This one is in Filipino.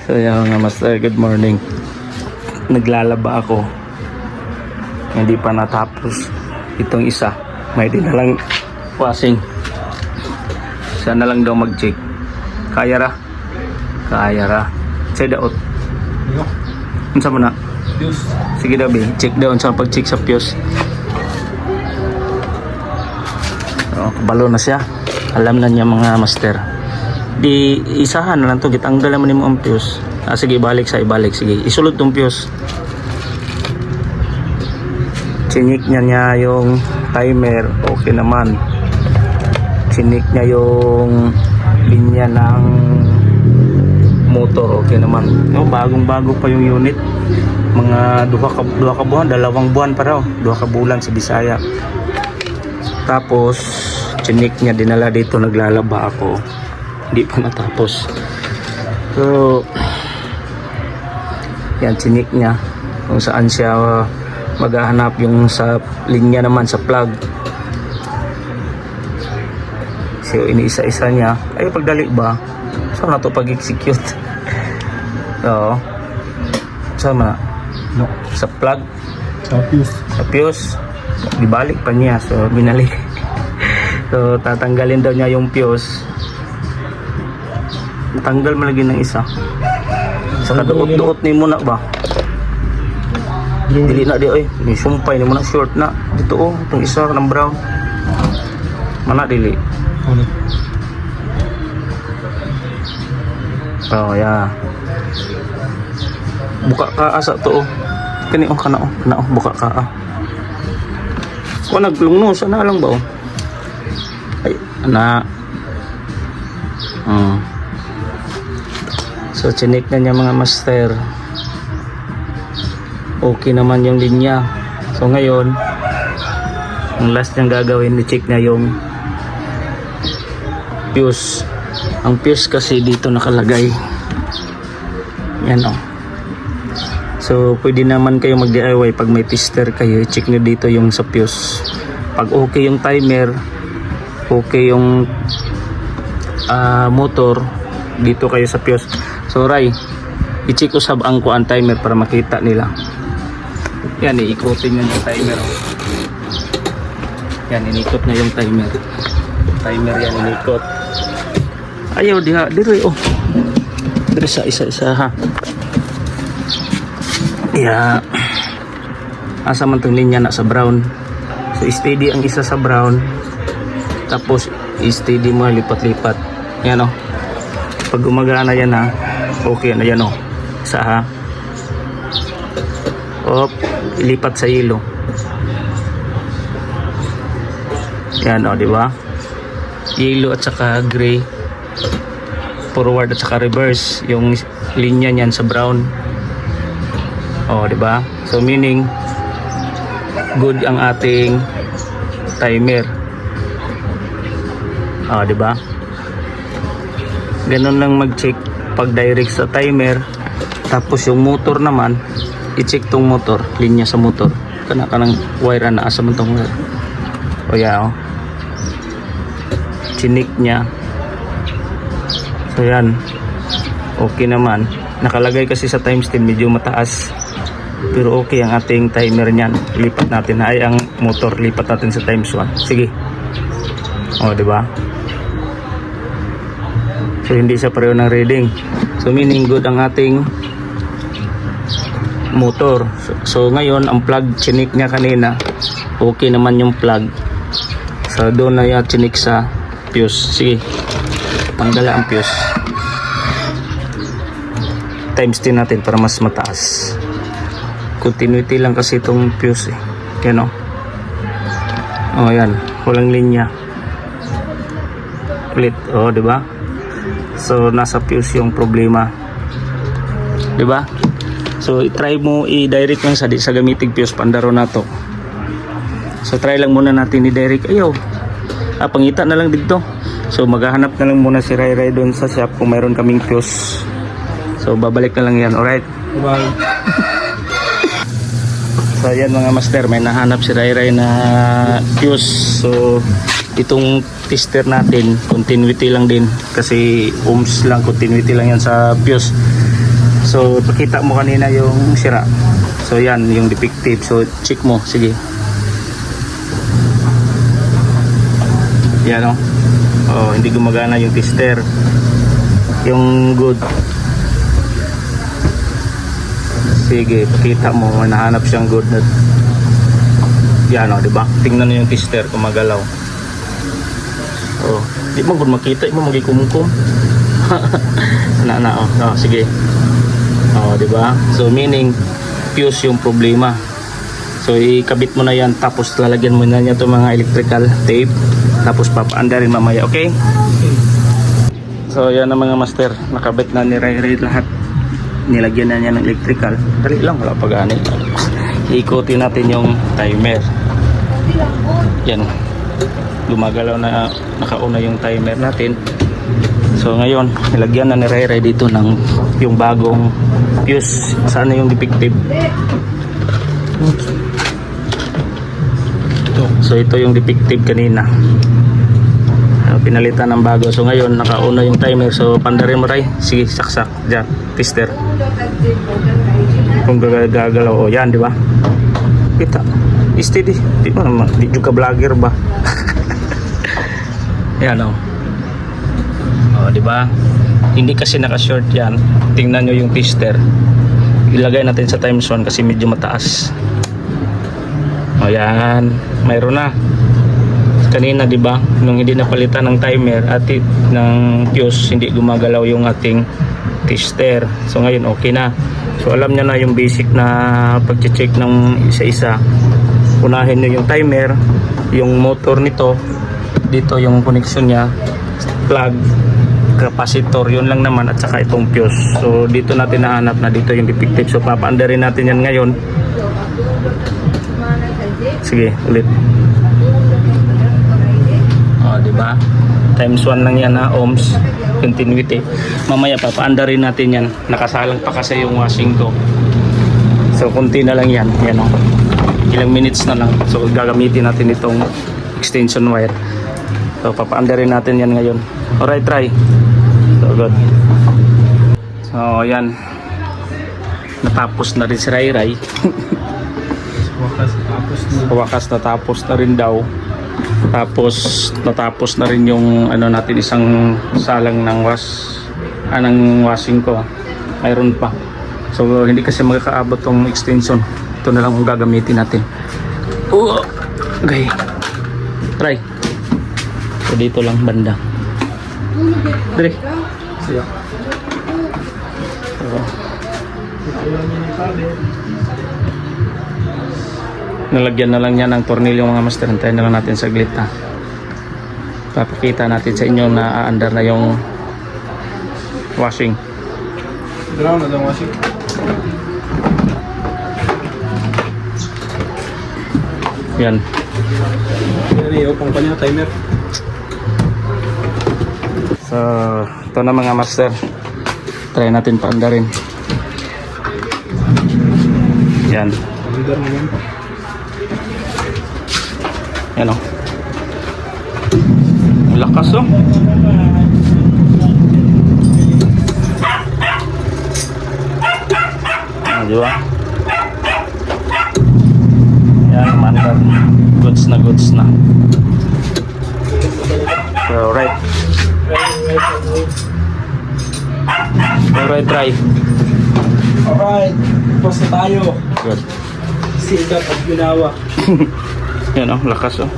So yan mga master, good morning. Naglalaba ako. Hindi pa natapos itong isa. May din na lang washing. Siya na lang daw mag-check. Kaya ra? Kaya ra. Say daot. Unsa mo na? Fuse. Sige daw, be. Check daw sa pag-check sa fuse. So, kabalo na siya. Alam na niya mga master. Di isahan na lang to, gitanggal naman mo ang fuse. Sige, ibalik sa ibalik. Sige, isulod tong fuse. Chinik niya yung timer, okay naman. Chinik niya yung linya ng motor, okay naman. No, bagong-bago pa yung unit. Mga duha ka buwan, 2 buwan pa raw. 2 ka bulan sa Bisaya. Tapos chinik niya, dinala dito, naglalaba ako. Hindi pa natapos. So yan, chinik niya kung saan siya maghahanap yung sa linya naman sa plug. So iniisa-isa niya. Ay, pagdali ba? Saan na to pag-execute? Oo. Saan na? No. Sa plug? Sa fuse. Sa fuse? Dibalik pa niya. So binalik. So tatanggalin daw niya yung fuse. Tanggal mo lagi ng isa. Sa kaduot-duot ni mo na ba? Dili na di oy. Ni sumpay ni mo na short na. Dito oh, itong isa ng brown. Mana dili? Ano? Oh, ya. Buka ka asa to oh. Kani oh, kana oh, buka ka ah. Ko naglungno sa na lang ba oh. Ay, ana. So chinik na niya mga master. Okay naman yung linya. So ngayon, ang last niyang gagawin, i-check niya yung fuse. Ang fuse kasi dito nakalagay. Yan o. So pwede naman kayo mag-DIY pag may tester kayo, i-check niyo dito yung sa fuse. Pag okay yung timer, okay yung motor, dito kayo sa fuse. So Ray, i-check ko sa ang kuan timer para makita nila. Yan, iikutin niya yung timer. Yan, inikot na yung timer. Timer yan, inikot. Ayaw, dire oh. Dire sa isa-isa ha. Yeah. Asa man itong linya na sa brown. So steady ang isa sa brown. Tapos steady mo, lipat-lipat. Yan oh. Pag gumagana yan ha, okay na yan o. Isa ha. Op, ilipat sa yellow. Yan o, di ba? Yellow at saka gray. Forward at saka reverse. Yung linya niyan sa brown. O, di ba? So meaning good ang ating timer. O, di ba? Ganun lang mag-check pag direct sa timer. Tapos yung motor naman, i-check tong motor, linya sa motor. Kana kanang wire na asa man tong wire. O ya, oh. Chinik niya. So yan. Okay naman. Nakalagay kasi sa times 10 medyo mataas. Pero okay ang ating timer niyan. Lipat natin, ay ang motor lipat natin sa times 1. Sige. O, di ba? So hindi siya pareho ng reading. So meaning good ang ating motor. So ngayon ang plug chinik niya kanina. Okay naman yung plug. So doon na yung chinik sa fuse. Sige. Tanggal ang fuse. Times 10 natin para mas mataas. Continuity lang kasi itong fuse eh. Yan o. Oh yan. Walang linya. Ulit. Oh, di ba? So nasa fuse yung problema. 'Di ba? So i-try mo i-direct mo sa gamitig fuse pandaro na to. So try lang muna natin i-direct. Ayaw. Pangita na lang dito. So maghahanap na lang muna si Ray Ray doon sa shop kung mayroon kaming fuse. So babalik na lang 'yan. Alright. Bye. So ayan mga master, may nahanap si Ray Ray na fuse. So itong tester natin continuity lang din kasi ohms lang, continuity lang yan sa fuse. So pakita mo kanina yung sira. So yan yung defective. So check mo, sige. Yan o. Oh, hindi gumagana yung tester. Yung good. Sige, pakita mo, nahanap siyang good na. Yan o, diba? Tingnan nyo yung tester kung magalaw. Oh, di mo kung makita, di mo magikumkum. Sige. Oh, diba? So meaning fuse yung problema. So ikabit mo na yan, tapos lalagyan mo na niya itong mga electrical tape, tapos papaanda rin mamaya, okay? So yan ang mga master, nakabit na ni Ray lahat. Nilagyan na niya ng electrical. Dali lang, wala pa gani. Ikutin natin yung timer. Yan, gumagalaw na, nakauna yung timer natin. So ngayon, nilagyan na ni Ray dito ng yung bagong fuse. Saan na yung defective? So ito yung defective kanina. Pinalitan ng bago. So ngayon, nakauna yung timer. So pandarin mo, Ray. Sige, saksak. Diyan, tester. Kung gagalaw, o yan, di ba? Kita. Steady. Di ba naman? Di juga vlogger ba? Yan o. O, di ba? Hindi kasi naka-short yan. Tingnan nyo yung tester. Ilagay natin sa time zone kasi medyo mataas. O yan. Mayroon na. Kanina, di ba? Nung hindi napalitan ng timer at ng fuse, hindi gumagalaw yung ating tester. So ngayon okay na. So alam niya na yung basic na pag-check ng isa-isa. Unahin niyo yung timer, yung motor nito, dito yung connection niya, plug, capacitor, yun lang naman, at saka itong fuse. So dito natin nahanap na dito yung defective. So papaanda rin natin yan ngayon. Sige, ulit. Oh, di ba? Times 1 lang yan na ohms continuity. Mamaya papaanda rin natin yan. Nakasalang pa kasi yung washing ko. So kunti na lang yan. Yan o. Ilang minutes na lang. So gagamitin natin itong extension wire. So papaanda rin natin yan ngayon. Alright, try. So good. So yan. Natapos na rin si Ray. Wakas natapos na rin daw. Tapos natapos na rin yung ano natin, isang salang ng washing ko. Mayroon pa. So hindi kasi magkakaabot tong extension. Ito na lang ang gagamitin natin. Okay. Try. So dito lang banda. Dali. Siya. Nalagyan na lang yan ng tornilyo mga master. Hintayin na lang natin saglit na. Papakita natin sa inyo na aandar na yung washing. Ground na yung washing. Yan. Yan yung pang kanya timer. So ito na mga master. Try natin paandarin. Yan. Andar na yan. Yan o. Lakas o. Diba? Yan, mandar. Goods na. So, right. Alright, try. Alright. Tapos na tayo. Good. Sigat at ginawa. Yan o, lakas o.